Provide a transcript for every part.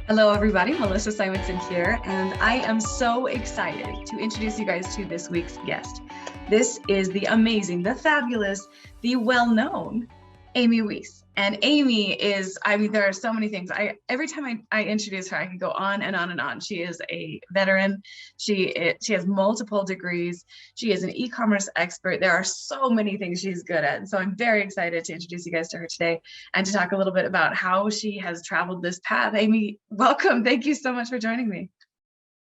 Hello, everybody. Melissa Simonson here, and I am so excited to introduce you guys to this week's guest. This is the amazing, the fabulous, the well-known Amy Weiss. And Amy is, there are so many things. Every time I introduce her, I can go on and on and on. She is a veteran. She has multiple degrees. She is an e-commerce expert. There are so many things she's good at. And so I'm very excited to introduce you guys to her today and to talk a little bit about how she has traveled this path. Amy, welcome. Thank you so much for joining me.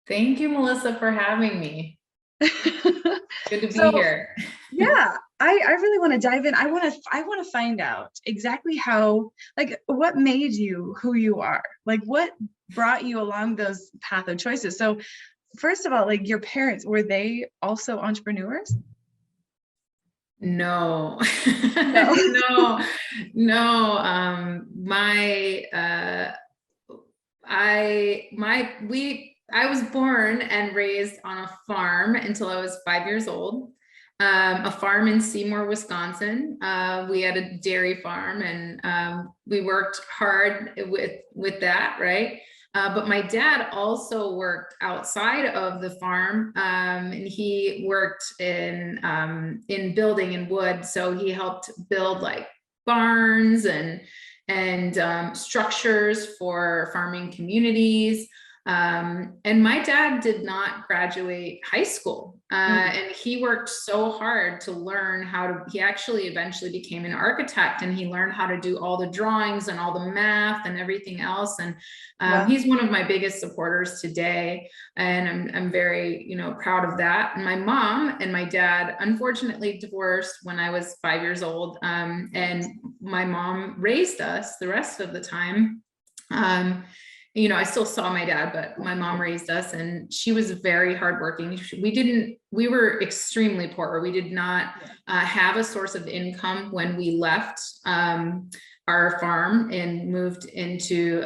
Thank you, Melissa, for having me. Good to be here. Yeah, I really want to dive in. I want to find out exactly how, what made you who you are? Like, what brought you along those path of choices? So first of all, like, your parents, were they also entrepreneurs? No, No. no. I was born and raised on a farm until I was 5 years old. A farm in Seymour, Wisconsin. We had a dairy farm, and we worked hard with that, right? But my dad also worked outside of the farm, and he worked in building and wood. So he helped build like barns and structures for farming communities. And my dad did not graduate high school, and he worked so hard to learn he actually eventually became an architect, and he learned how to do all the drawings and all the math and everything else. And Wow. He's one of my biggest supporters today. And I'm very, proud of that. And my mom and my dad unfortunately divorced when I was 5 years old. And my mom raised us the rest of the time. I still saw my dad, but my mom raised us, and she was very hardworking. We were extremely poor. We did not have a source of income when we left our farm and moved into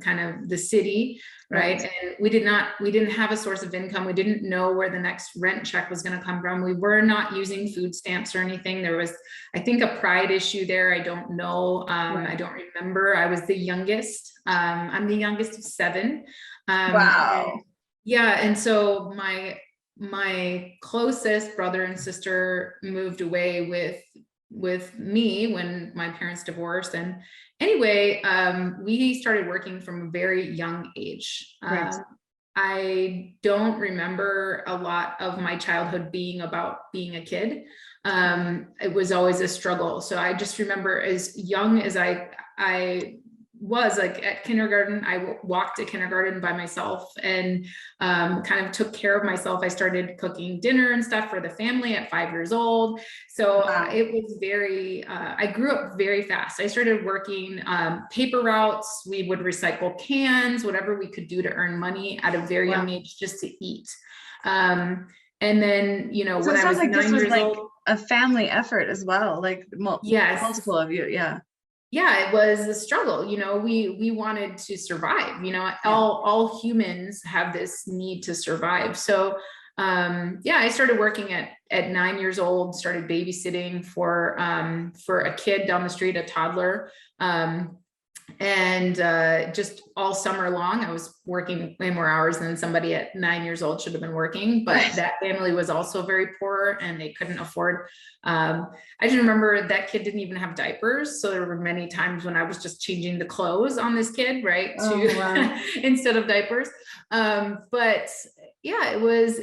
kind of the city, right? And we didn't have a source of income. We didn't know where the next rent check was going to come from. We were not using food stamps or anything. There was, I think, a pride issue there. I don't know. I don't remember. I was the youngest. I'm the youngest of 7. Wow. And so my closest brother and sister moved away with me when my parents divorced. And anyway, we started working from a very young age. I don't remember a lot of my childhood being about being a kid. It was always a struggle. So I just remember, as young as I was, like, at kindergarten, I walked to kindergarten by myself and kind of took care of myself. I started cooking dinner and stuff for the family at 5 years old. So it was I grew up very fast. I started working paper routes. We would recycle cans, whatever we could do to earn money at a very young age, just to eat. And then, So when it I was sounds like 9 this was years like old, a family effort as well, like yes, multiple of you. yeah, it was a struggle. We wanted to survive. All humans have this need to survive. So I started working at 9 years old, started babysitting for a kid down the street, a toddler. And just all summer long, I was working way more hours than somebody at 9 years old should have been working. But that family was also very poor, and they couldn't afford. I just remember that kid didn't even have diapers. So there were many times when I was just changing the clothes on this kid, right? Wow. Instead of diapers. But yeah, it was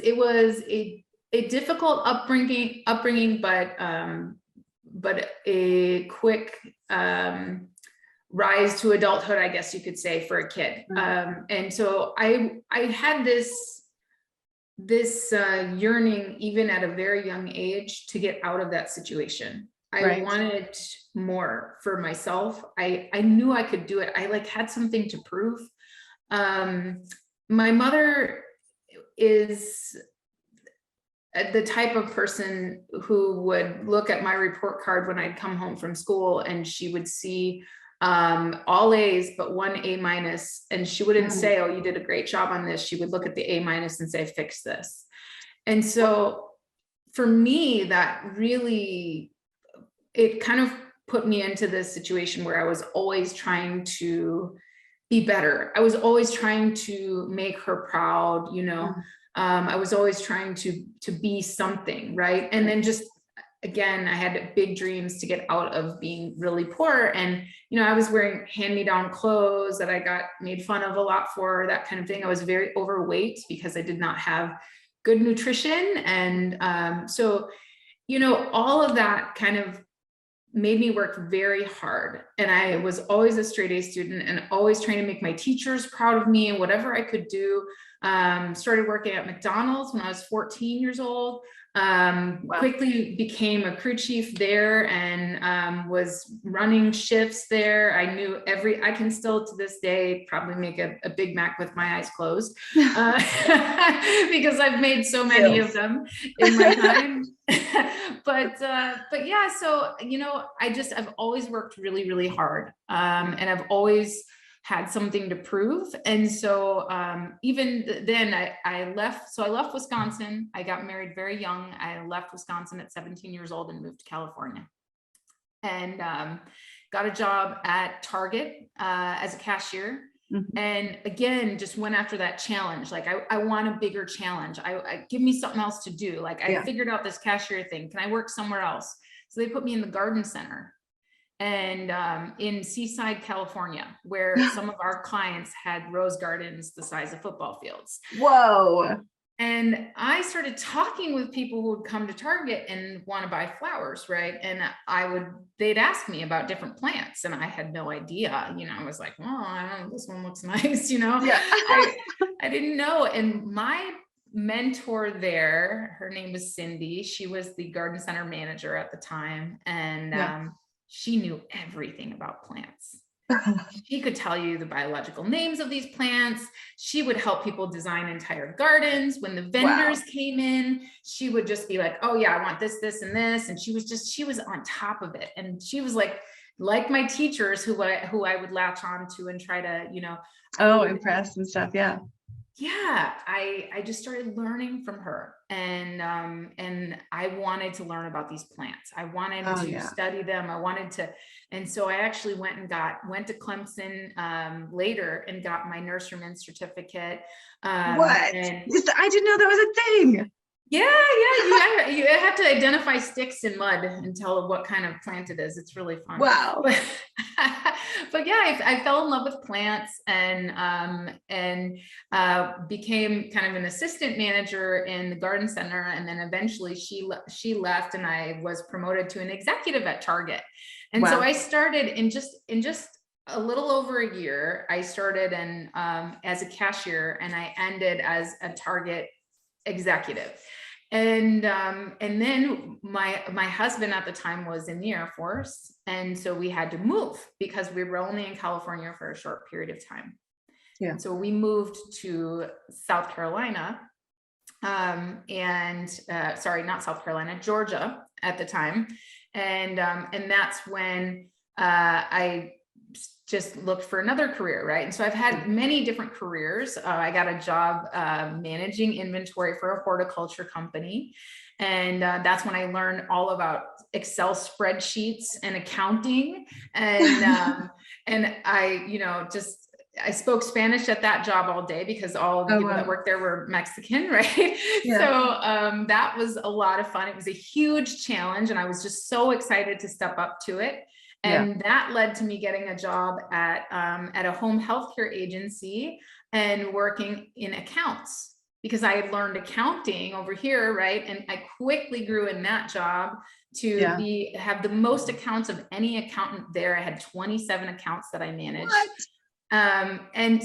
a difficult upbringing, but a quick rise to adulthood, I guess you could say, for a kid. And so I had this yearning, even at a very young age, to get out of that situation. I wanted more for myself. I knew I could do it. I had something to prove. My mother is the type of person who would look at my report card when I'd come home from school, and she would see all A's but 1 A-, and she wouldn't say, "Oh, you did a great job on this." She would look at the A- and say, "Fix this." And so for me, that really, it kind of put me into this situation where I was always trying to be better. I was always trying to make her proud, you know. I was always trying to be something, right? And then just, again, I had big dreams to get out of being really poor. And, you know, I was wearing hand-me-down clothes that I got made fun of a lot for, that kind of thing. I was very overweight because I did not have good nutrition. And so, you know, all of that kind of made me work very hard. And I was always a straight A student and always trying to make my teachers proud of me and whatever I could do. Started working at McDonald's when I was 14 years old. Quickly became a crew chief there and was running shifts there. I knew I can still to this day probably make a Big Mac with my eyes closed because I've made so many of them in my time. But yeah, so, you know, I've always worked really, really hard. And I've always had something to prove. And so even then I left. So I left Wisconsin. I got married very young. I left Wisconsin at 17 years old and moved to California and got a job at Target as a cashier. And again, just went after that challenge. Like I want a bigger challenge. I give me something else to do. Like I figured out this cashier thing. Can I work somewhere else? So they put me in the garden center and in Seaside, California, where some of our clients had rose gardens the size of football fields. Whoa. And I started talking with people who would come to Target and want to buy flowers, right? And they'd ask me about different plants and I had no idea, you know, I was like, oh, I don't know, this one looks nice, you know. Yeah. I didn't know. And my mentor there, her name was Cindy. She was the garden center manager at the time. And she knew everything about plants. She could tell you the biological names of these plants. She would help people design entire gardens. When the vendors came in, she would just be like, oh yeah, I want this, this, and this. And she was on top of it. And she was like my teachers who I would latch on to and try to, you know, impress and stuff. Yeah. Yeah. I just started learning from her and I wanted to learn about these plants. I wanted to study them. I wanted to, and so I actually went to Clemson later and got my nurseryman certificate. What? I didn't know that was a thing. Yeah. You have to identify sticks in mud and tell what kind of plant it is. It's really fun. Wow. But yeah, I fell in love with plants and became kind of an assistant manager in the garden center. And then eventually she left and I was promoted to an executive at Target. And so I started in just a little over a year, I started as a cashier and I ended as a Target executive. And then my husband at the time was in the Air Force. And so we had to move because we were only in California for a short period of time. Yeah. So we moved to South Carolina sorry, not South Carolina, Georgia at the time. And that's when I just looked for another career, right? And so I've had many different careers. I got a job managing inventory for a horticulture company. And that's when I learned all about Excel spreadsheets and accounting. And I spoke Spanish at that job all day because all the people that worked there were Mexican, right? Yeah. So that was a lot of fun. It was a huge challenge and I was just so excited to step up to it. And that led to me getting a job at a home healthcare agency and working in accounts because I had learned accounting over here, right? And I quickly grew in that job to have the most accounts of any accountant there. I had 27 accounts that I managed. What? And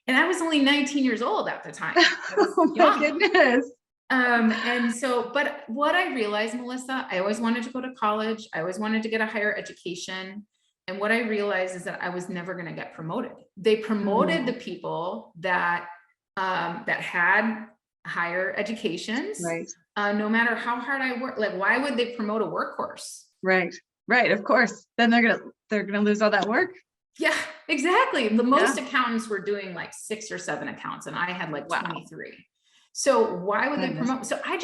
I was only 19 years old at the time. Oh my goodness. But what I realized, Melissa, I always wanted to go to college. I always wanted to get a higher education. And what I realized is that I was never going to get promoted. They promoted the people that had higher educations, right? No matter how hard I work. Like, why would they promote a workhorse? Right. Of course. Then they're gonna lose all that work. Yeah, exactly. The most accountants were doing like 6 or 7 accounts, and I had like 23. So why would they promote? So I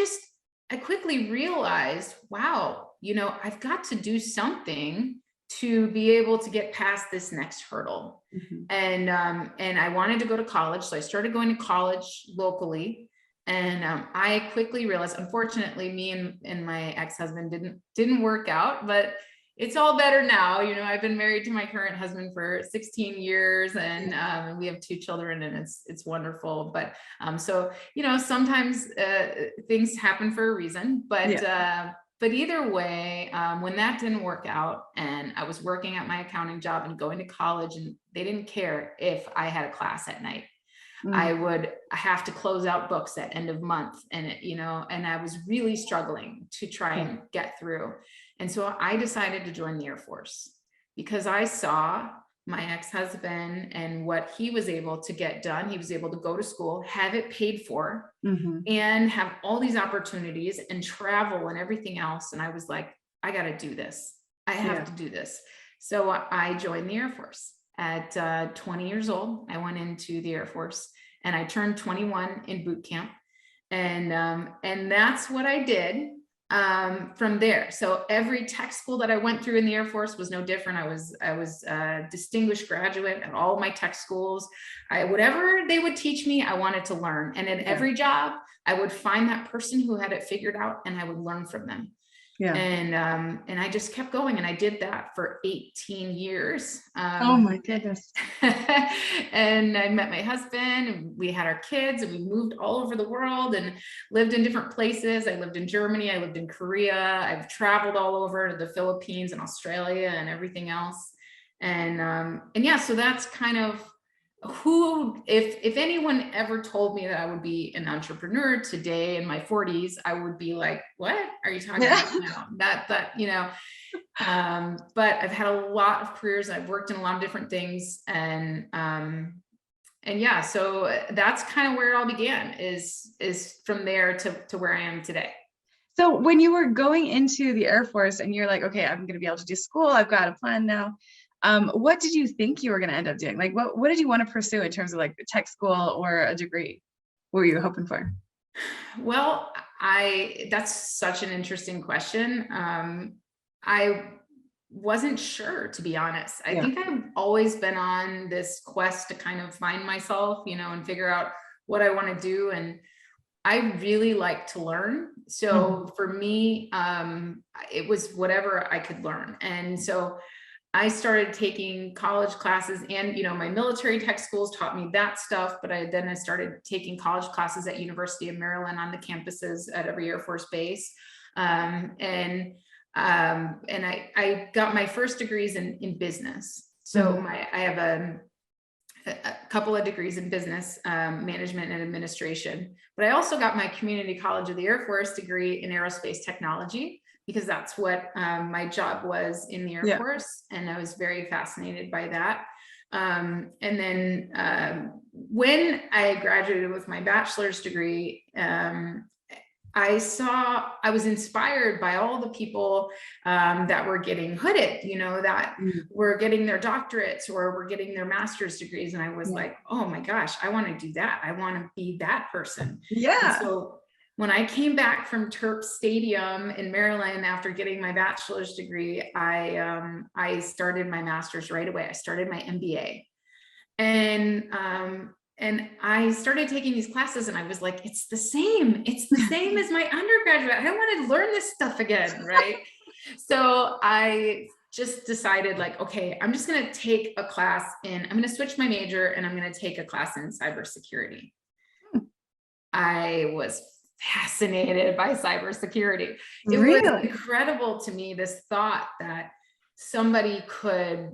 quickly realized, wow, you know, I've got to do something to be able to get past this next hurdle. Mhm. And I wanted to go to college. So I started going to college locally. And I quickly realized, unfortunately, me and my ex-husband didn't work out, but it's all better now. You know, I've been married to my current husband for 16 years, and we have 2 children, and it's wonderful. But so, you know, sometimes things happen for a reason, but either way, when that didn't work out, and I was working at my accounting job and going to college, and they didn't care if I had a class at night. I would have to close out books at end of month, and you know, and I was really struggling to try and get through. And so I decided to join the Air Force because I saw my ex-husband and what he was able to get done. He was able to go to school, have it paid for, and have all these opportunities and travel and everything else. And I was like, I got to do this. I have to do this. So I joined the Air Force at 20 years old. I went into the Air Force, and I turned 21 in boot camp. And that's what I did from there. So every tech school that I went through in the Air Force was no different. I was a distinguished graduate at all of my tech schools. Whatever they would teach me, I wanted to learn. And at every job, I would find that person who had it figured out, and I would learn from them. And I just kept going, and I did that for 18 years. Oh my goodness. And I met my husband, and we had our kids, and we moved all over the world and lived in different places. I lived in Germany, I lived in Korea, I've traveled all over to the Philippines and Australia and everything else. And yeah, so that's kind of who, if anyone ever told me that I would be an entrepreneur today in my 40s, I would be like, what are you talking about now? That, you know, but I've had a lot of careers. I've worked in a lot of different things, and yeah, so that's kind of where it all began, is from there to where I am today. So when you were going into the Air Force and you're like, okay, I'm going to be able to do school, I've got a plan now. What did you think you were going to end up doing? Like, what did you want to pursue in terms of like the tech school or a degree? What were you hoping for? Well, that's such an interesting question. I wasn't sure, to be honest. I think I've always been on this quest to kind of find myself, you know, and figure out what I want to do. And I really like to learn. So for me, it was whatever I could learn. And so I started taking college classes, and, you know, my military tech schools taught me that stuff, but I started taking college classes at University of Maryland on the campuses at every Air Force base. And I got my first degrees in business. So I have a couple of degrees in business management and administration, but I also got my Community College of the Air Force degree in aerospace technology, because that's what my job was in the Air Force. And I was very fascinated by that. And then when I graduated with my bachelor's degree, I was inspired by all the people that were getting hooded, you know, that were getting their doctorates or were getting their master's degrees. And I was like, oh my gosh, I want to do that. I want to be that person. And so when I came back from Terp Stadium in Maryland after getting my bachelor's degree, I started my master's right away. I started my MBA, and I started taking these classes, and I was like, it's the same as my undergraduate. I don't want to learn this stuff again, right? So I just decided, like, okay, I'm just going to take a class I'm going to switch my major, and I'm going to take a class in cybersecurity. I was fascinated by cybersecurity. It was incredible to me, this thought that somebody could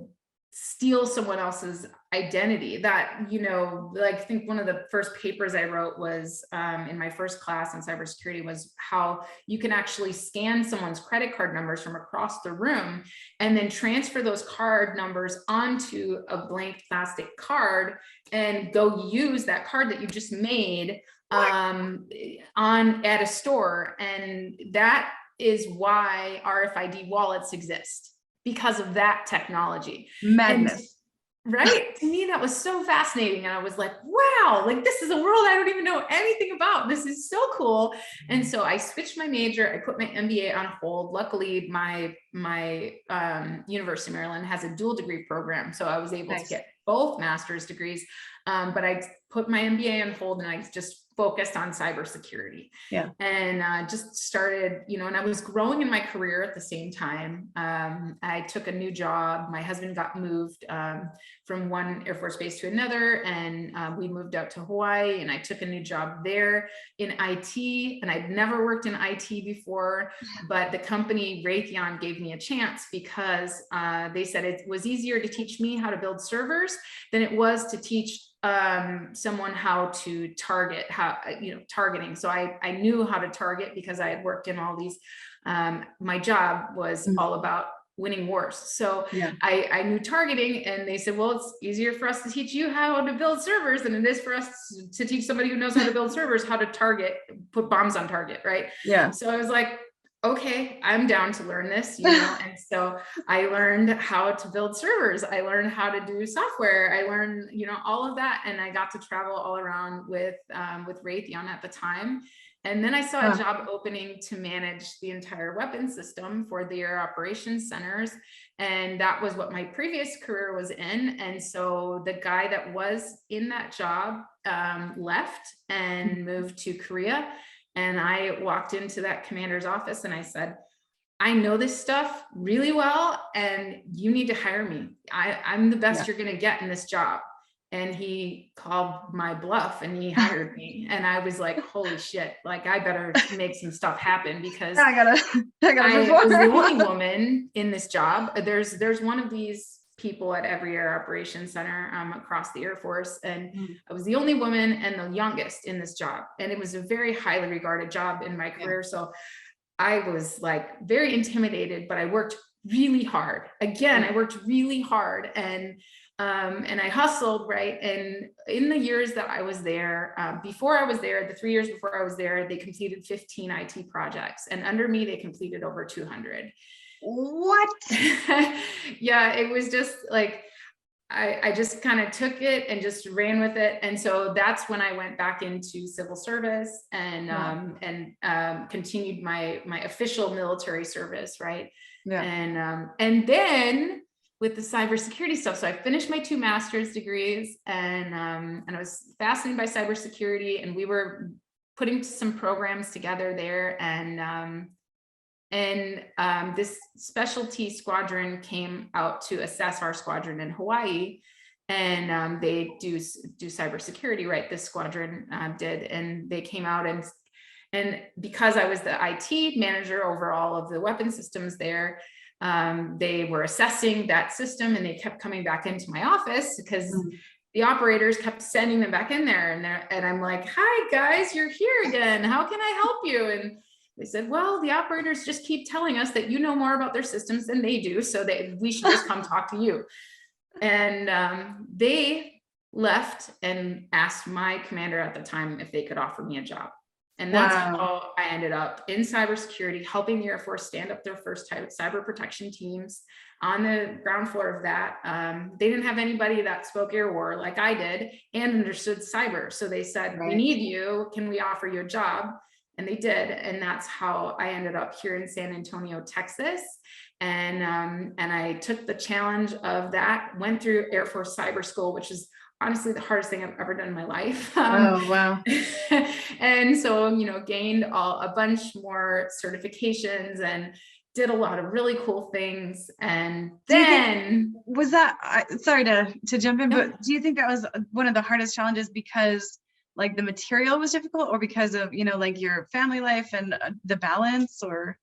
steal someone else's identity. That, you know, like, I think one of the first papers I wrote was in my first class on cybersecurity, was how you can actually scan someone's credit card numbers from across the room and then transfer those card numbers onto a blank plastic card and go use that card that you just made at a store. And that is why RFID wallets exist, because of that technology. Madness. Right. To me, that was so fascinating. And I was like, wow, like this is a world I don't even know anything about. This is so cool. And so I switched my major. I put my MBA on hold. Luckily, my University of Maryland has a dual degree program. So I was able to get both master's degrees. But I put my MBA on hold and I just focused on cybersecurity. Yeah. And just started, and I was growing in my career at the same time. I took a new job. My husband got moved from one Air Force base to another, and we moved out to Hawaii, and I took a new job there in IT, and I'd never worked in IT before, but the company Raytheon gave me a chance because they said it was easier to teach me how to build servers than it was to teach someone how to target, targeting. So I knew how to target because I had worked in all these, my job was all about winning wars. So I knew targeting, and they said, well, it's easier for us to teach you how to build servers than it is for us to teach somebody who knows how to build servers, how to target, put bombs on target. Right. Yeah. So I was like, okay, I'm down to learn this, and so I learned how to build servers. I learned how to do software. I learned, all of that. And I got to travel all around with Raytheon at the time. And then I saw a job opening to manage the entire weapons system for their operations centers. And that was what my previous career was in. And so the guy that was in that job left and moved to Korea. And I walked into that commander's office and I said, I know this stuff really well, and you need to hire me. I'm the best you're going to get in this job. And he called my bluff and he hired me. And I was like, holy shit, like I better make some stuff happen because I was the only woman in this job. There's one of these people at every air operations center across the Air Force. And I was the only woman and the youngest in this job. And it was a very highly regarded job in my career. So I was like very intimidated, but I worked really hard. Again, I worked really hard and I hustled, right? And in the years that I was there, before I was there, the 3 years before I was there, they completed 15 IT projects, and under me, they completed over 200. What? Yeah, it was just like, I just kind of took it and just ran with it. And so that's when I went back into civil service and continued my official military service, right? Yeah. And then with the cybersecurity stuff. So I finished my 2 master's degrees, and I was fascinated by cybersecurity, and we were putting some programs together there. And this specialty squadron came out to assess our squadron in Hawaii, and they do cybersecurity, right? This squadron did, and they came out and because I was the IT manager over all of the weapon systems there, they were assessing that system, and they kept coming back into my office because the operators kept sending them back in there, and I'm like, hi guys, you're here again. How can I help you? And they said, well, the operators just keep telling us that you know more about their systems than they do, so we should just come talk to you. And they left and asked my commander at the time if they could offer me a job. And that's how I ended up in cybersecurity, helping the Air Force stand up their first cyber protection teams on the ground floor of that. They didn't have anybody that spoke air war like I did and understood cyber. So they said, we need you. Can we offer you a job? And they did. And that's how I ended up here in San Antonio, Texas. And I took the challenge of that, went through Air Force Cyber School, which is honestly the hardest thing I've ever done in my life. Oh, wow. And so, gained a bunch more certifications and did a lot of really cool things. And then was that, sorry to jump in, but do you think that was one of the hardest challenges because like the material was difficult, or because of, like your family life and the balance? Or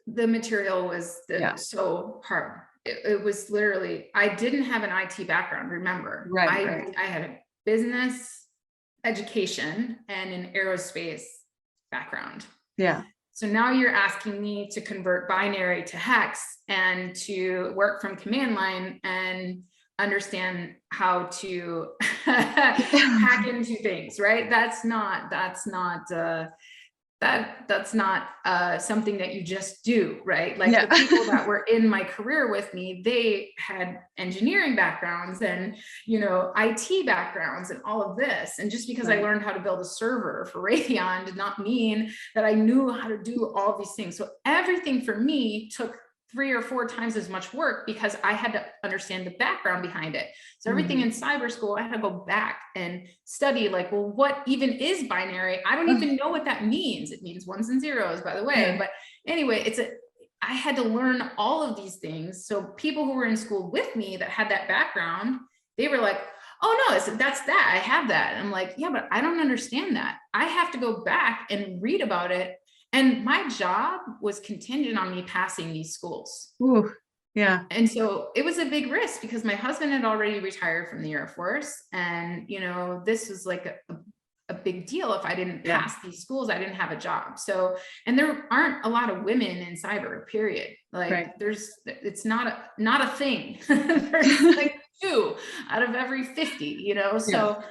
the material was so hard. It was literally, I didn't have an IT background, remember. I had a business education and an aerospace background. Yeah. So now you're asking me to convert binary to hex and to work from command line and understand how to hack into things, right? That's not that's not something that you just do, right? Like Yeah. the people that were in my career with me, they had engineering backgrounds and, you know, IT backgrounds and all of this. And just because I Right. learned how to build a server for Raytheon did not mean that I knew how to do all these things. So everything for me took 3 or 4 times as much work because I had to understand the background behind it. So everything in cyber school, I had to go back and study like, well, what even is binary? I don't even know what that means. It means ones and zeros, by the way. Yeah. But anyway, I had to learn all of these things. So people who were in school with me that had that background, they were like, oh no, that's that, I have that. And I'm like, yeah, but I don't understand that. I have to go back and read about it. And my job was contingent on me passing these schools. Ooh, yeah. And so it was a big risk because my husband had already retired from the Air Force. And, you know, this was like a big deal. If I didn't pass these schools, I didn't have a job. So, and there aren't a lot of women in cyber, period. Like it's not a thing. There's like 2 out of every 50, you know? So,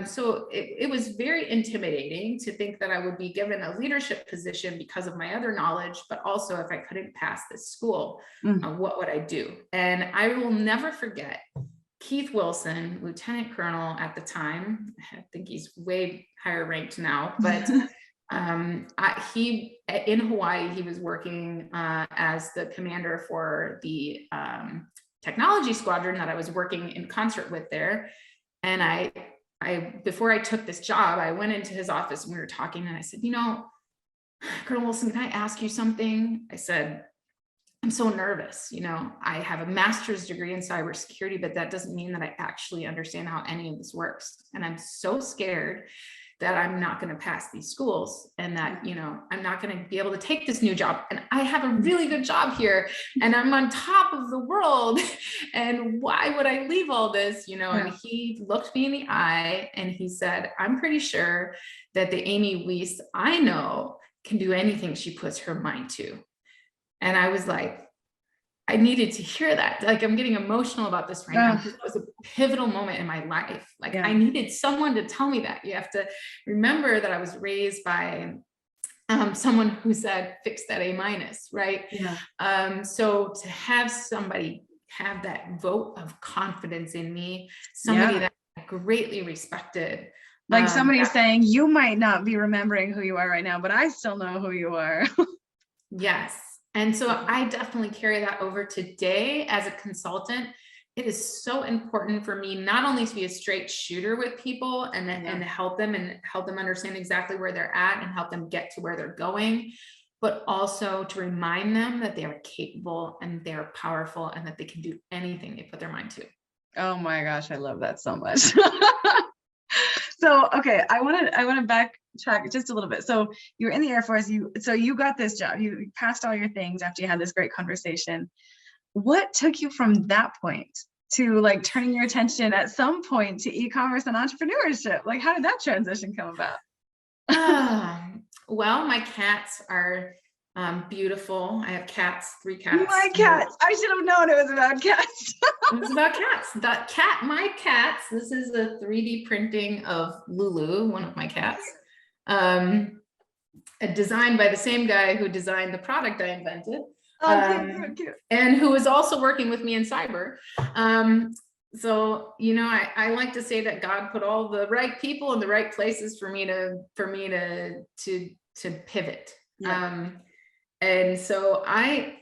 so it was very intimidating to think that I would be given a leadership position because of my other knowledge, but also if I couldn't pass this school, what would I do? And I will never forget Keith Wilson, Lieutenant Colonel at the time. I think he's way higher ranked now, but he in Hawaii, he was working as the commander for the technology squadron that I was working in concert with there. And I before I took this job, I went into his office and we were talking and I said, you know, Colonel Wilson, can I ask you something? I said, I'm so nervous. You know, I have a master's degree in cybersecurity, but that doesn't mean that I actually understand how any of this works. And I'm so scared that I'm not going to pass these schools and that, you know, I'm not going to be able to take this new job. And I have a really good job here and I'm on top of the world. And why would I leave all this? You know, and he looked me in the eye and he said, I'm pretty sure that the Amy Weiss I know can do anything she puts her mind to. And I was like, I needed to hear that. Like, I'm getting emotional about this right now because it was a pivotal moment in my life. Like I needed someone to tell me that. You have to remember that I was raised by someone who said, fix that A-, right? So to have somebody have that vote of confidence in me, somebody that I greatly respected. Like somebody saying, you might not be remembering who you are right now, but I still know who you are. Yes. And so I definitely carry that over today as a consultant. It is so important for me not only to be a straight shooter with people and help them understand exactly where they're at and help them get to where they're going, but also to remind them that they are capable and they're powerful and that they can do anything they put their mind to. Oh my gosh, I love that so much. So, okay, I want to backtrack just a little bit. So you were in the Air Force, so you got this job, you passed all your things after you had this great conversation. What took you from that point to like turning your attention at some point to e-commerce and entrepreneurship? Like, how did that transition come about? Well, my cats are beautiful. I have cats, 3 cats. My cats. I should have known it was about cats. It was about cats. My cats. This is a 3D printing of Lulu, one of my cats. Designed by the same guy who designed the product I invented. Cute. And who was also working with me in cyber. So, you know, I like to say that God put all the right people in the right places for me to pivot. And so I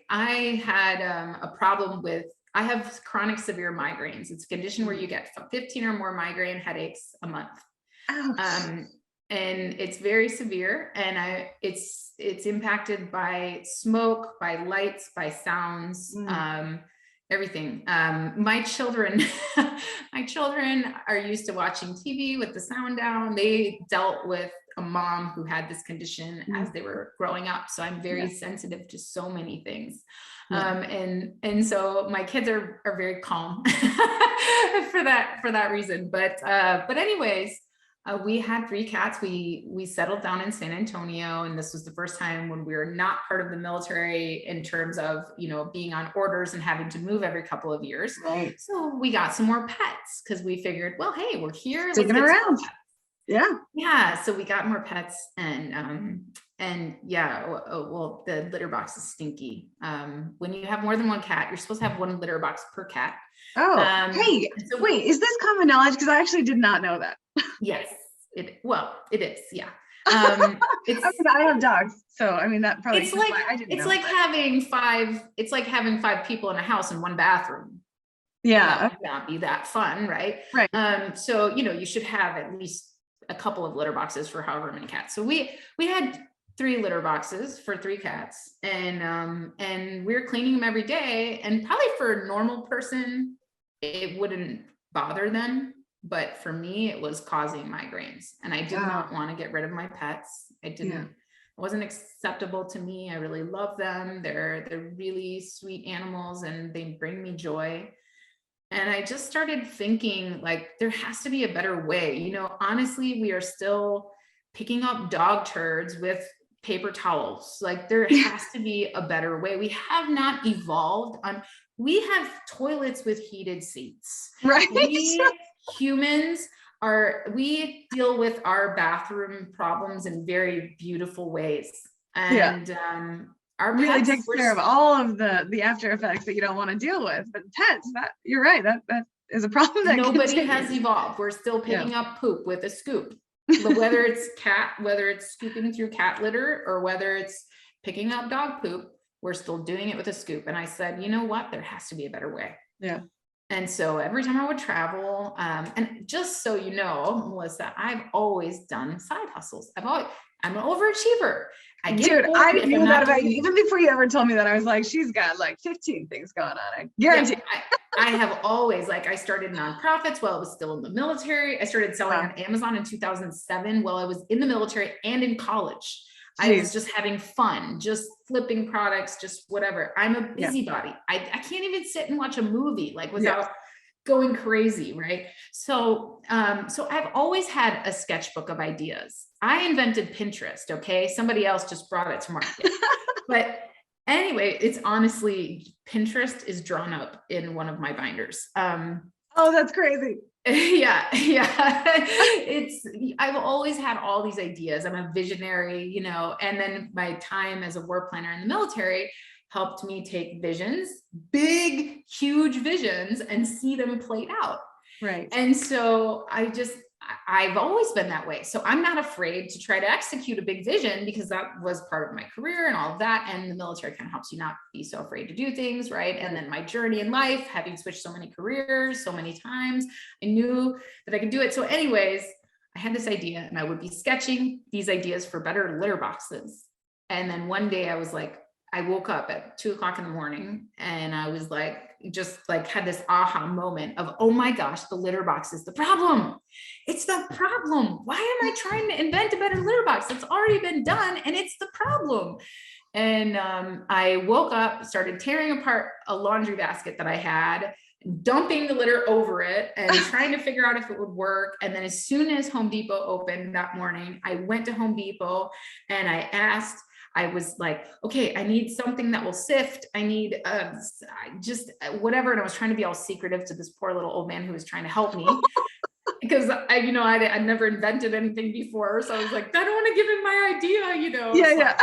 had a problem with, I have chronic severe migraines. It's a condition where you get 15 or more migraine headaches a month. And it's very severe, and it's impacted by smoke, by lights, by sounds, everything. My children are used to watching TV with the sound down. They dealt with a mom who had this condition as they were growing up. So I'm very sensitive to so many things. And so my kids are very calm for that reason. But anyways, we had 3 cats. We settled down in San Antonio, and this was the first time when we were not part of the military in terms of, you know, being on orders and having to move every couple of years. Right. So we got some more pets because we figured, well, hey, we're here. Sticking around. Yeah. So we got more pets, and And yeah, well, the litter box is stinky. When you have more than one cat, you're supposed to have one litter box per cat. Oh, hey, So wait, is this common knowledge? Because I actually did not know that. yes, it is. Yeah. It's I mean, I have dogs, so I mean that probably it's explains like why I didn't it's know. like having five. It's like having five people in a house in one bathroom. Yeah, That would not be that fun, right? right. So you should have at least a couple of litter boxes for however many cats. So we had 3 litter boxes for 3 cats, and we were cleaning them every day. And probably for a normal person, it wouldn't bother them, but for me, it was causing migraines, and I did not want to get rid of my pets. It wasn't acceptable to me. I really love them. They're really sweet animals, and they bring me joy. And I just started thinking, like, there has to be a better way. Honestly, we are still picking up dog turds with paper towels. Like, there has to be a better way. We have not evolved we have toilets with heated seats. Right. We humans we deal with our bathroom problems in very beautiful ways. And our really pets takes care of all of the after effects that you don't want to deal with. But pets, you're right, that is a problem that nobody continues. has evolved. We're still picking up poop with a scoop, whether it's scooping through cat litter or whether it's picking up dog poop. We're still doing it with a scoop. And I said, you know what? There has to be a better way. Yeah. And so every time I would travel, and just so you know, Melissa, I've always done side hustles. I'm an overachiever. I knew that about you even before you ever told me that. I was like, she's got like 15 things going on. I guarantee. Yeah, I have always, I started nonprofits while I was still in the military. I started selling on Amazon in 2007 while I was in the military and in college. Jeez. I was just having fun, just flipping products, just whatever. I'm a busybody. I can't even sit and watch a movie without going crazy, right? So I've always had a sketchbook of ideas. I invented Pinterest, okay? Somebody else just brought it to market. But anyway, it's honestly, Pinterest is drawn up in one of my binders. Oh, that's crazy. Yeah. I've always had all these ideas. I'm a visionary, and then my time as a war planner in the military helped me take visions, big, huge visions, and see them played out. Right. And so I've always been that way. So I'm not afraid to try to execute a big vision because that was part of my career and all of that. And the military kind of helps you not be so afraid to do things, right? And then my journey in life, having switched so many careers, so many times, I knew that I could do it. So anyways, I had this idea and I would be sketching these ideas for better litter boxes. And then one day I woke up at 2:00 in the morning and I was had this aha moment of, oh my gosh, the litter box is the problem. It's the problem. Why am I trying to invent a better litter box? It's already been done and it's the problem. And I woke up, started tearing apart a laundry basket that I had, dumping the litter over it and trying to figure out if it would work. And then as soon as Home Depot opened that morning, I went to Home Depot and I was like, okay, I need something that will sift. I need just whatever. And I was trying to be all secretive to this poor little old man who was trying to help me because I'd never invented anything before. So I was like, I don't want to give him my idea, Yeah.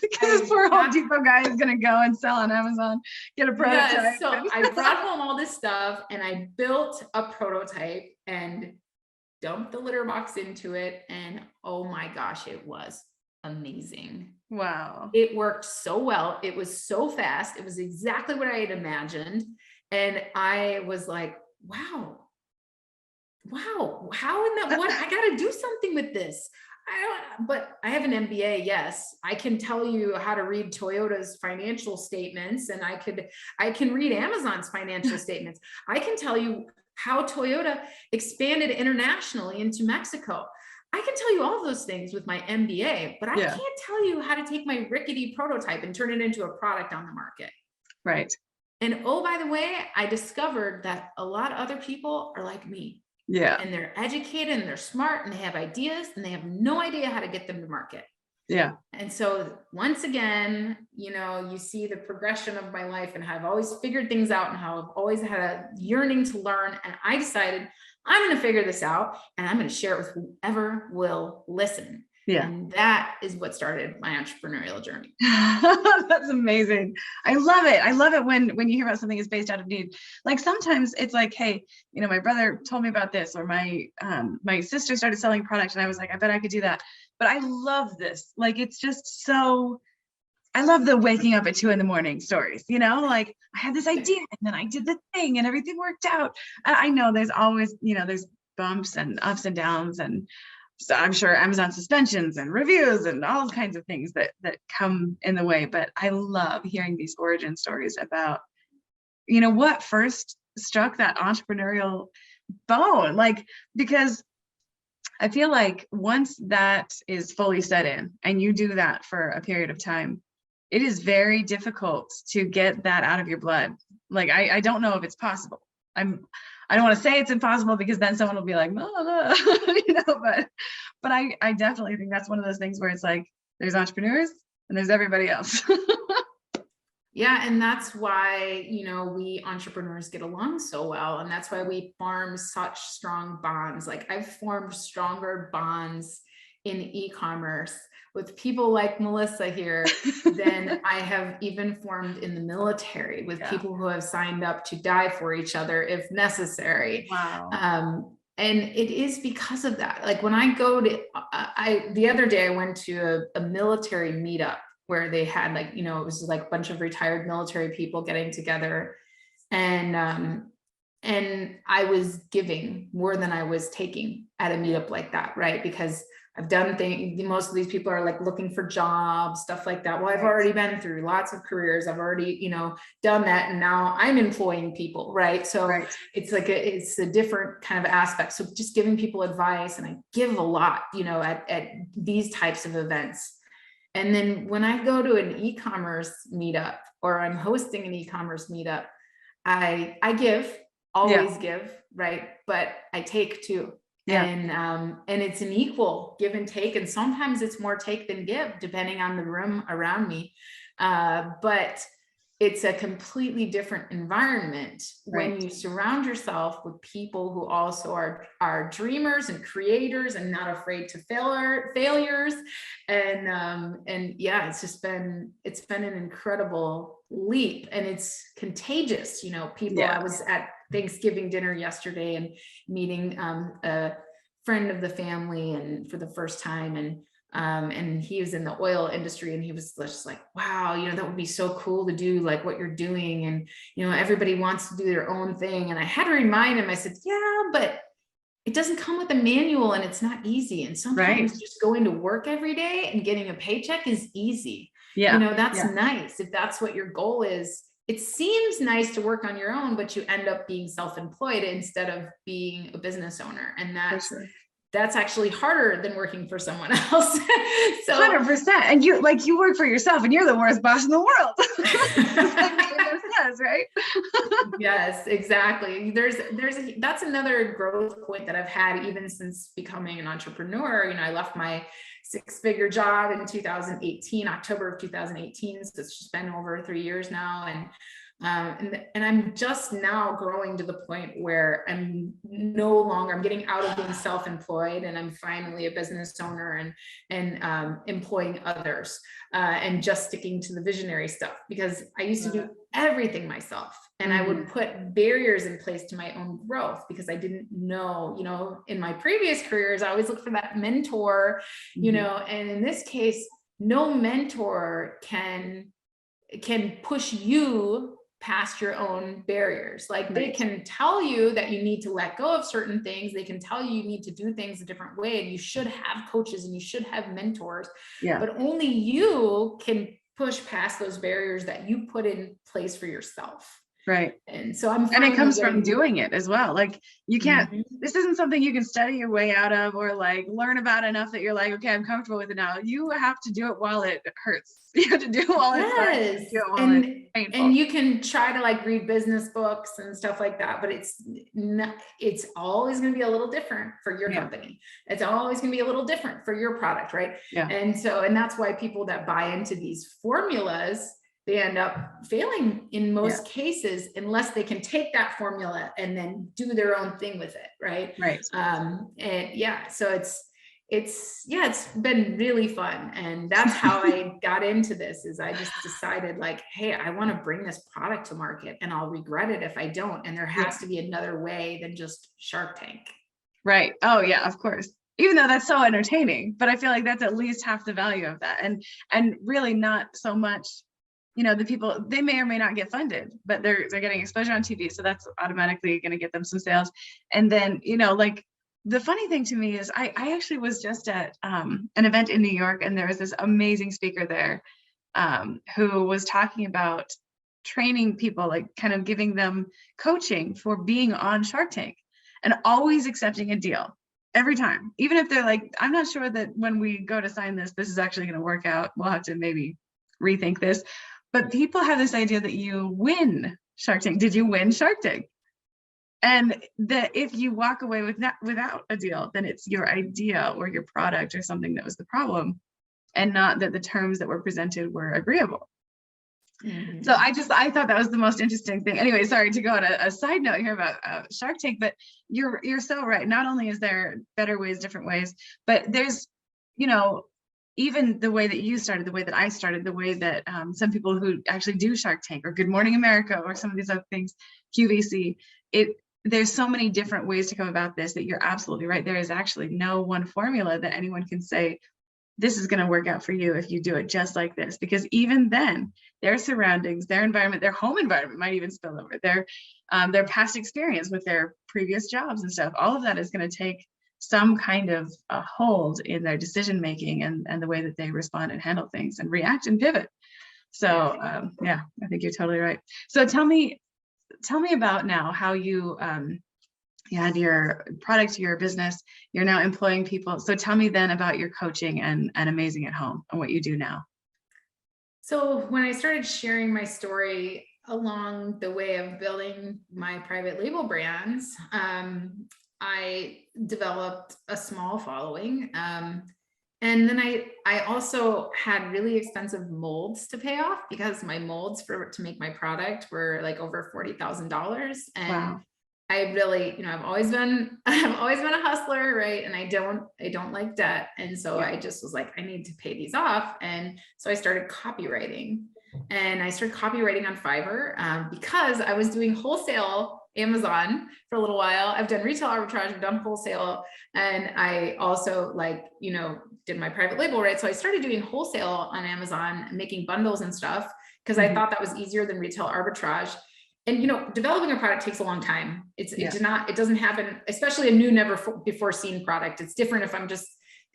Because this poor Home Depot guy is going to go and sell on Amazon, get a prototype. Yeah, so I brought home all this stuff and I built a prototype and dumped the litter box into it. And oh my gosh, it was amazing. Wow. It worked so well. It was so fast. It was exactly what I had imagined. And I was like, wow, how in that, what, I got to do something with this. But I have an MBA. Yes. I can tell you how to read Toyota's financial statements and I can read Amazon's financial statements. I can tell you how Toyota expanded internationally into Mexico. I can tell you all of those things with my MBA, but I can't tell you how to take my rickety prototype and turn it into a product on the market. Right. And oh, by the way, I discovered that a lot of other people are like me. Yeah. And they're educated and they're smart and they have ideas and they have no idea how to get them to market. Yeah. And so once again, you see the progression of my life and how I've always figured things out and how I've always had a yearning to learn. And I decided I'm going to figure this out and I'm going to share it with whoever will listen. Yeah. And that is what started my entrepreneurial journey. That's amazing. I love it. I love it when you hear about something is based out of need. Like sometimes it's like, hey, my brother told me about this, or my sister started selling product and I was like, I bet I could do that. But I love this. Like, it's just so, I love the waking up at 2 a.m. stories, like I had this idea and then I did the thing and everything worked out. I know there's always, there's bumps and ups and downs, and so I'm sure Amazon suspensions and reviews and all kinds of things that come in the way. But I love hearing these origin stories about, what first struck that entrepreneurial bone, like, because I feel like once that is fully set in and you do that for a period of time, it is very difficult to get that out of your blood. Like, I don't know if it's possible. I don't want to say it's impossible because then someone will be like, but I definitely think that's one of those things where it's like, there's entrepreneurs and there's everybody else. Yeah. And that's why, we entrepreneurs get along so well. And that's why we form such strong bonds. Like, I've formed stronger bonds in e-commerce with people like Melissa here than I have even formed in the military with people who have signed up to die for each other if necessary. Wow. And it is because of that. Like, when I go to, the other day I went to a military meetup where they had it was like a bunch of retired military people getting together, and I was giving more than I was taking at a meetup like that, right? Because I've done things, most of these people are like looking for jobs, stuff like that. Well, I've already been through lots of careers. I've already, done that. And now I'm employing people, right? So it's like, it's a different kind of aspect. So just giving people advice, and I give a lot, at these types of events. And then when I go to an e-commerce meetup, or I'm hosting an e-commerce meetup, I always give, right? But I take too. And it's an equal give and take. And sometimes it's more take than give, depending on the room around me. But it's a completely different environment when you surround yourself with people who also are dreamers and creators and not afraid to failures. And yeah, it's been an incredible leap, and it's contagious. People, I was at Thanksgiving dinner yesterday and meeting a friend of the family, and for the first time, and he was in the oil industry, and he was just like, wow, that would be so cool to do like what you're doing. And, everybody wants to do their own thing. And I had to remind him, I said, yeah, but it doesn't come with a manual, and it's not easy. And sometimes just going to work every day and getting a paycheck is easy. That's nice. If that's what your goal is, it seems nice to work on your own, but you end up being self-employed instead of being a business owner. And that's actually harder than working for someone else. So 100%. And you work for yourself, and you're the worst boss in the world. Right? Yes, exactly. That's another growth point that I've had even since becoming an entrepreneur. I left my 6-figure job in 2018, October of 2018. So it's just been over 3 years now. And I'm just now growing to the point where I'm getting out of being self-employed, and I'm finally a business owner and employing others, and just sticking to the visionary stuff, because I used to do everything myself, and I would put barriers in place to my own growth because I didn't know, in my previous careers, I always looked for that mentor, and in this case, no mentor can push you past your own barriers. Like, they can tell you that you need to let go of certain things. They can tell you need to do things a different way, and you should have coaches and you should have mentors, but only you can push past those barriers that you put in place for yourself. Right. And so and it comes from doing it as well. Like, you can't, this isn't something you can study your way out of, or like learn about enough that you're like, okay, I'm comfortable with it now. You have to do it while it hurts. You have to do it while it's fun. It's painful. And you can try to like read business books and stuff like that, but it's always going to be a little different for your company. It's always going to be a little different for your product. Right. And that's why people that buy into these formulas, they end up failing in most cases, unless they can take that formula and then do their own thing with it. Right. Right. So it's been really fun. And that's how I got into this, is I just decided like, hey, I want to bring this product to market and I'll regret it if I don't. And there has to be another way than just Shark Tank. Right. Oh yeah, of course. Even though that's so entertaining, but I feel like that's at least half the value of that. And really not so much, the people, they may or may not get funded, but they're getting exposure on TV. So that's automatically going to get them some sales. And then, like the funny thing to me is I actually was just at an event in New York, and there was this amazing speaker there who was talking about training people, like kind of giving them coaching for being on Shark Tank and always accepting a deal every time, even if they're like, I'm not sure that when we go to sign this is actually going to work out. We'll have to maybe rethink this. But people have this idea that you win Shark Tank. Did you win Shark Tank? And that if you walk away without a deal, then it's your idea or your product or something that was the problem, and not that the terms that were presented were agreeable. Mm-hmm. So I thought that was the most interesting thing. Anyway, sorry to go on a side note here about Shark Tank, but you're so right. Not only is there better ways, different ways, but there's, even the way that you started, the way that I started, the way that some people who actually do Shark Tank or Good Morning America or some of these other things, QVC, there's so many different ways to come about this that you're absolutely right. There is actually no one formula that anyone can say, this is going to work out for you if you do it just like this, because even then their surroundings, their environment, their home environment might even spill over, their past experience with their previous jobs and stuff. All of that is going to take some kind of a hold in their decision making and the way that they respond and handle things and react and pivot. So yeah, I think you're totally right. So tell me about now how you had your product, your business, you're now employing people. So tell me then about your coaching and Amazing at Home and what you do now. So when I started sharing my story along the way of building my private label brands, I developed a small following. And then I also had really expensive molds to pay off, because my molds to make my product were like over $40,000. And wow. I really, I've always been a hustler, right? And I don't like debt. And so I just was like, I need to pay these off. And so I started copywriting, and I started copywriting on Fiverr because I was doing wholesale Amazon for a little while. I've done retail arbitrage, I've done wholesale, and I also did my private label, right? So I started doing wholesale on Amazon, making bundles and stuff, because I thought that was easier than retail arbitrage. And, developing a product takes a long time. It doesn't happen, especially a new, never before seen product. It's different if I'm just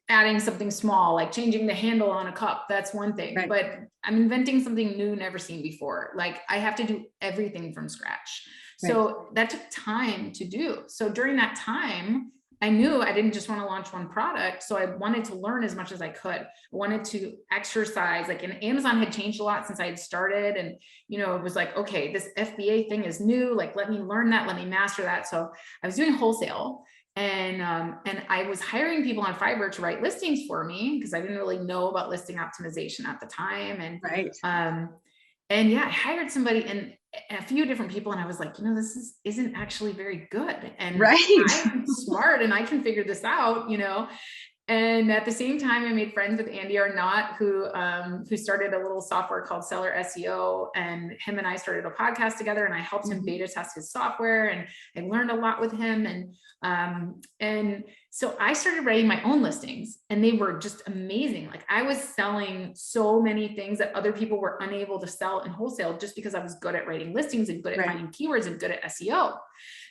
adding something small, like changing the handle on a cup. That's one thing, right. But I'm inventing something new, never seen before. Like I have to do everything from scratch. Right. So that took time to do. So during that time, I knew I didn't just want to launch one product. So I wanted to learn as much as I could. I wanted to exercise, and Amazon had changed a lot since I had started. And, it was like, okay, this FBA thing is new. Like, let me learn that. Let me master that. So I was doing wholesale, and I was hiring people on Fiverr to write listings for me, because I didn't really know about listing optimization at the time. And, right. And yeah, I hired somebody and a few different people, and I was like, this isn't actually very good. And right. I'm smart and I can figure this out, And at the same time, I made friends with Andy Arnott, who started a little software called Seller SEO, and him and I started a podcast together, and I helped him beta test his software, and I learned a lot with him. And so I started writing my own listings, and they were just amazing. Like I was selling so many things that other people were unable to sell in wholesale, just because I was good at writing listings and good at finding keywords and good at SEO.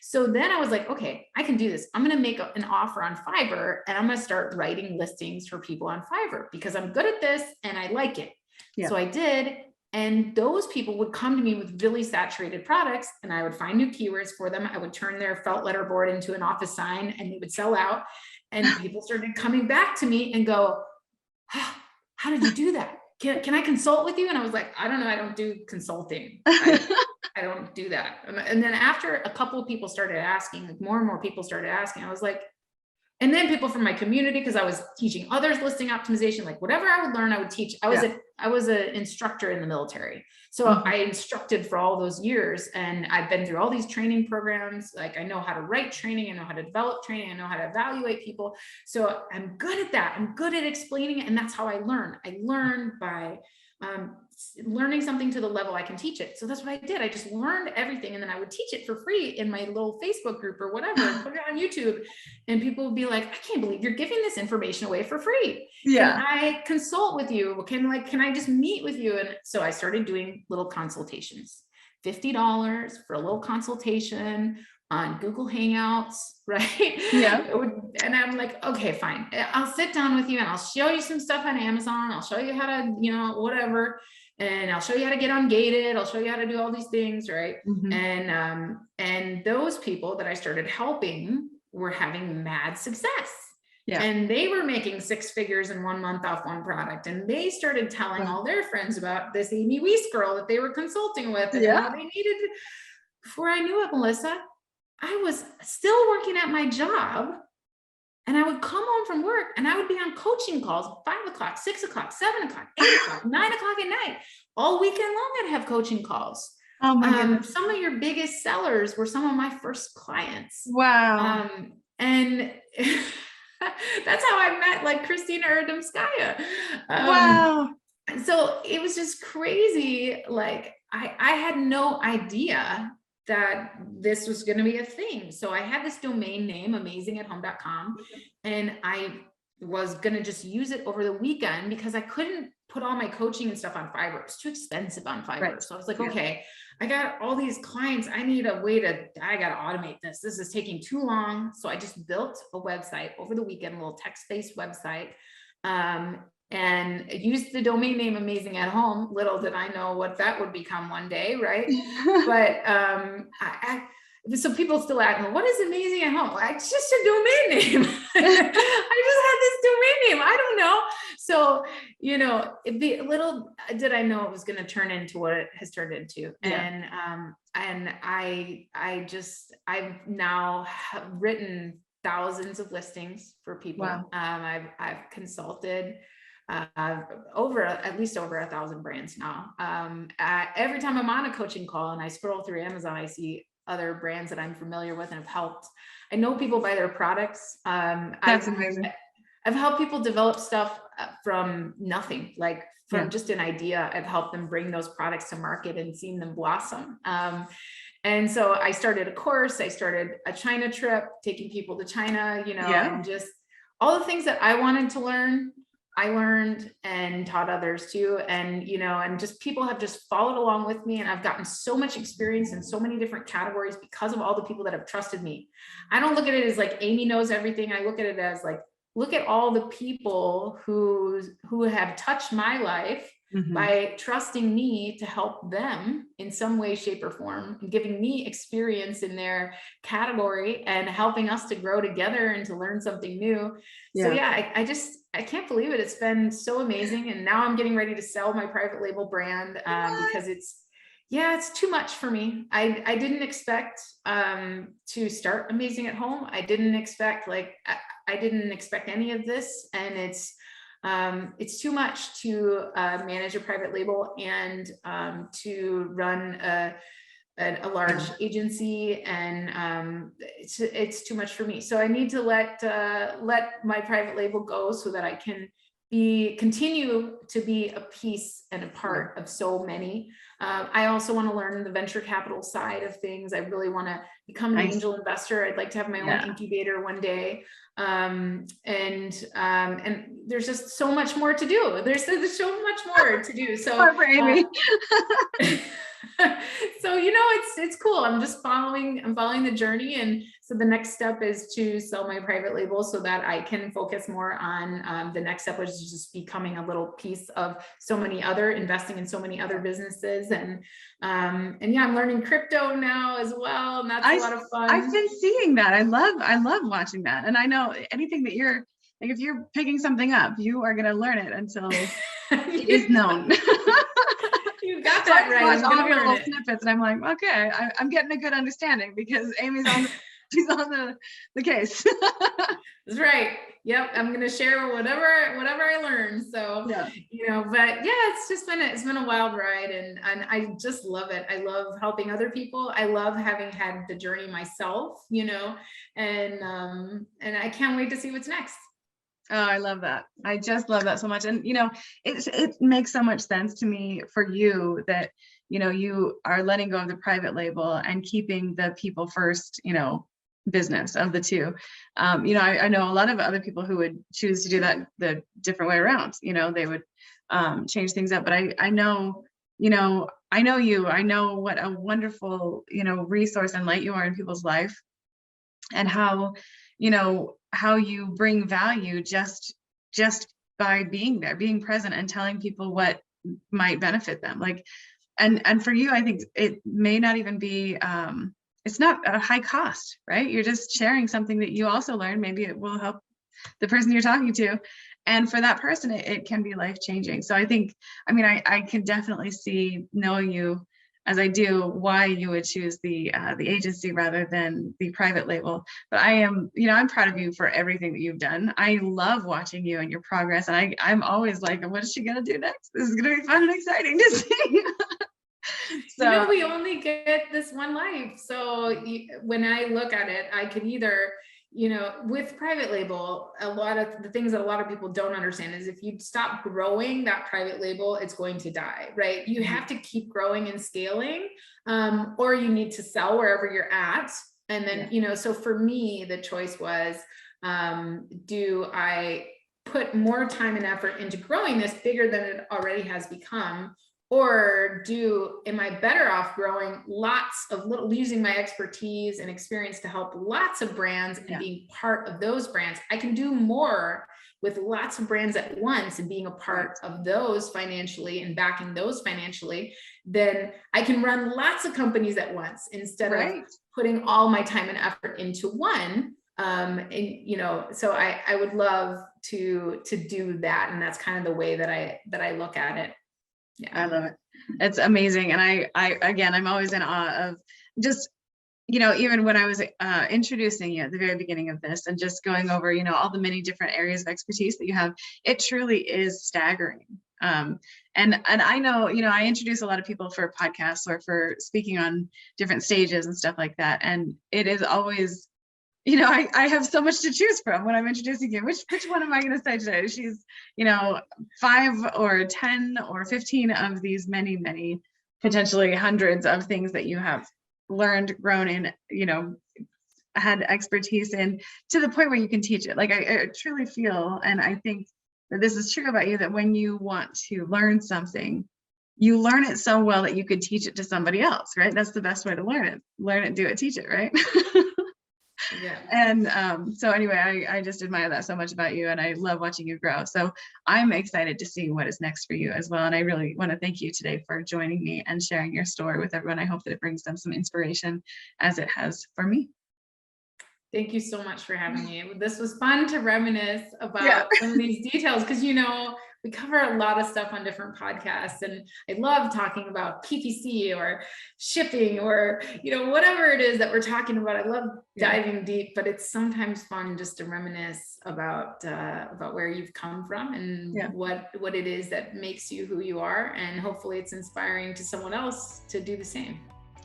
So then I was like, okay, I can do this. I'm going to make an offer on Fiverr, and I'm going to start writing listings for people on Fiverr, because I'm good at this and I like it. Yeah. So I did. And those people would come to me with really saturated products, and I would find new keywords for them. I would turn their felt letterboard into an office sign, and they would sell out. And people started coming back to me and go, oh, how did you do that? Can I consult with you? And I was like, I don't know. I don't do consulting. I don't do that. And then after a couple of people started asking, like more and more people started asking, I was like, And then people from my community, because I was teaching others listing optimization, like whatever I would learn, I would teach. I was an instructor in the military. So I instructed for all those years, and I've been through all these training programs. Like I know how to write training, I know how to develop training, I know how to evaluate people. So I'm good at that. I'm good at explaining it. And that's how I learn. I learn by learning something to the level I can teach it. So that's what I did. I just learned everything, and then I would teach it for free in my little Facebook group or whatever, and put it on YouTube, and people would be like, I can't believe you're giving this information away for free. Yeah. Can I consult with you? Can I just meet with you? And so I started doing little consultations, $50 for a little consultation on Google Hangouts, right? Yeah. And I'm like, okay, fine. I'll sit down with you and I'll show you some stuff on Amazon. I'll show you how to, whatever. And I'll show you how to get ungated. I'll show you how to do all these things, right? And those people that I started helping were having mad success. Yeah. And they were making 6 figures in 1 month off one product. And they started telling all their friends about this Amy Weiss girl that they were consulting with, and how they needed to. Before I knew it, Melissa, I was still working at my job, and I would come home from work and I would be on coaching calls, 5 o'clock, 6 o'clock, 7 o'clock, 8 o'clock, 9 o'clock at night, all weekend long. I'd have coaching calls. Oh my goodness. Some of your biggest sellers were some of my first clients. Wow. And that's how I met like Christina Erdemskaya. Wow. So it was just crazy. Like I had no idea that this was going to be a thing. So I had this domain name, amazeonstream.com, and I was going to just use it over the weekend because I couldn't put all my coaching and stuff on Fiverr. It was too expensive on Fiverr. Right. So I was like, okay, I got all these clients. I need a way I got to automate this. This is taking too long. So I just built a website over the weekend, a little text-based website. And used the domain name Amazing at Home. Little did I know what that would become one day, right? But so people still ask me, what is Amazing at Home? It's just a domain name. I just had this domain name. I don't know. So, little did I know it was going to turn into what it has turned into. Yeah. And I've now written thousands of listings for people. Wow. I've consulted at least over 1,000 brands now. Every time I'm on a coaching call and I scroll through Amazon, I see other brands that I'm familiar with and have helped. I know people buy their products. That's amazing. I've helped people develop stuff from nothing, like from just an idea. I've helped them bring those products to market and seen them blossom. And so I started a course, I started a China trip, taking people to China, and just all the things that I wanted to learn, I learned and taught others too. And, and just people have just followed along with me. And I've gotten so much experience in so many different categories because of all the people that have trusted me. I don't look at it as like Amy knows everything. I look at it as like, look at all the people who have touched my life by trusting me to help them in some way, shape, or form, and giving me experience in their category and helping us to grow together and to learn something new. So I can't believe it. It's been so amazing. And now I'm getting ready to sell my private label brand because it's too much for me. I didn't expect to start Amazing at Home. I didn't expect any of this, and it's too much to manage a private label and to run a large agency, and it's too much for me. So I need to let my private label go so that I can continue to be a piece and a part of so many. I also want to learn the venture capital side of things. I really want to become an angel investor. I'd like to have my own incubator one day. And there's just so much more to do. There's so much more to do. So, so, it's cool. I'm following the journey. And so the next step is to sell my private label so that I can focus more on the next step, which is just becoming a little piece of investing in so many other businesses. And I'm learning crypto now as well. And that's a lot of fun. I've been seeing that. I love watching that. And I know anything that if you're picking something up, you are going to learn it until it is known. You got that right. I watch all your little snippets and I'm like, okay, I'm getting a good understanding because Amy's she's on the case. That's right. Yep. I'm going to share whatever I learn. So, Yeah. but yeah, it's been a wild ride, and I just love it. I love helping other people. I love having had the journey myself, and I can't wait to see what's next. Oh, I love that. I just love that so much. And, it makes so much sense to me for you that, you are letting go of the private label and keeping the people first, business of the two. I know a lot of other people who would choose to do that the different way around. They would change things up. But I know, I know you. I know what a wonderful, resource and light you are in people's life, and how you bring value just by being there, being present, and telling people what might benefit them. And for you, I think it may not even be, it's not a high cost, right? You're just sharing something that you also learned. Maybe it will help the person you're talking to. And for that person, it can be life-changing. So I think, I can definitely see, knowing you as I do, why you would choose the agency rather than the private label. But I'm proud of you for everything that you've done. I love watching you and your progress. And I'm always like, what is she gonna do next? This is gonna be fun and exciting to see. So we only get this one life. So when I look at it, I could either, with private label, a lot of the things that a lot of people don't understand is if you stop growing that private label, it's going to die, right? You have to keep growing and scaling, or you need to sell wherever you're at. And then, so for me, the choice was, do I put more time and effort into growing this bigger than it already has become? Or am I better off growing using my expertise and experience to help lots of brands and being part of those brands? I can do more with lots of brands at once and being a part of those financially and backing those financially. Then I can run lots of companies at once instead of putting all my time and effort into one. So I would love to do that. And that's kind of the way that I look at it. Yeah, I love it. It's amazing. And I'm always in awe of just, even when I was introducing you at the very beginning of this and just going over, all the many different areas of expertise that you have, it truly is staggering. And I know, I introduce a lot of people for podcasts or for speaking on different stages and stuff like that. And it is always, I have so much to choose from when I'm introducing you. Which one am I going to say today? She's, 5 or 10 or 15 of these many, many, potentially hundreds of things that you have learned, grown in, had expertise in, to the point where you can teach it. Like I truly feel, and I think that this is true about you, that when you want to learn something, you learn it so well that you could teach it to somebody else, right? That's the best way to learn it. Learn it, do it, teach it, right? Yeah. And so anyway, I just admire that so much about you, and I love watching you grow. So I'm excited to see what is next for you as well. And I really want to thank you today for joining me and sharing your story with everyone. I hope that it brings them some inspiration, as it has for me. Thank you so much for having me. This was fun to reminisce about some of these details, because we cover a lot of stuff on different podcasts, and I love talking about PPC or shipping or whatever it is that we're talking about. I love diving deep, but it's sometimes fun just to reminisce about where you've come from and what it is that makes you who you are, and hopefully it's inspiring to someone else to do the same.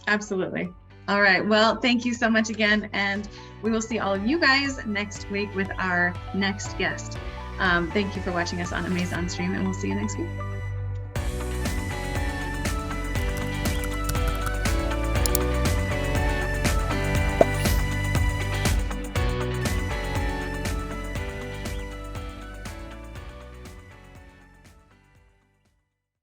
Absolutely. All right. Well, thank you so much again, and we will see all of you guys next week with our next guest. Thank you for watching us on Amaze on Stream, and we'll see you next week.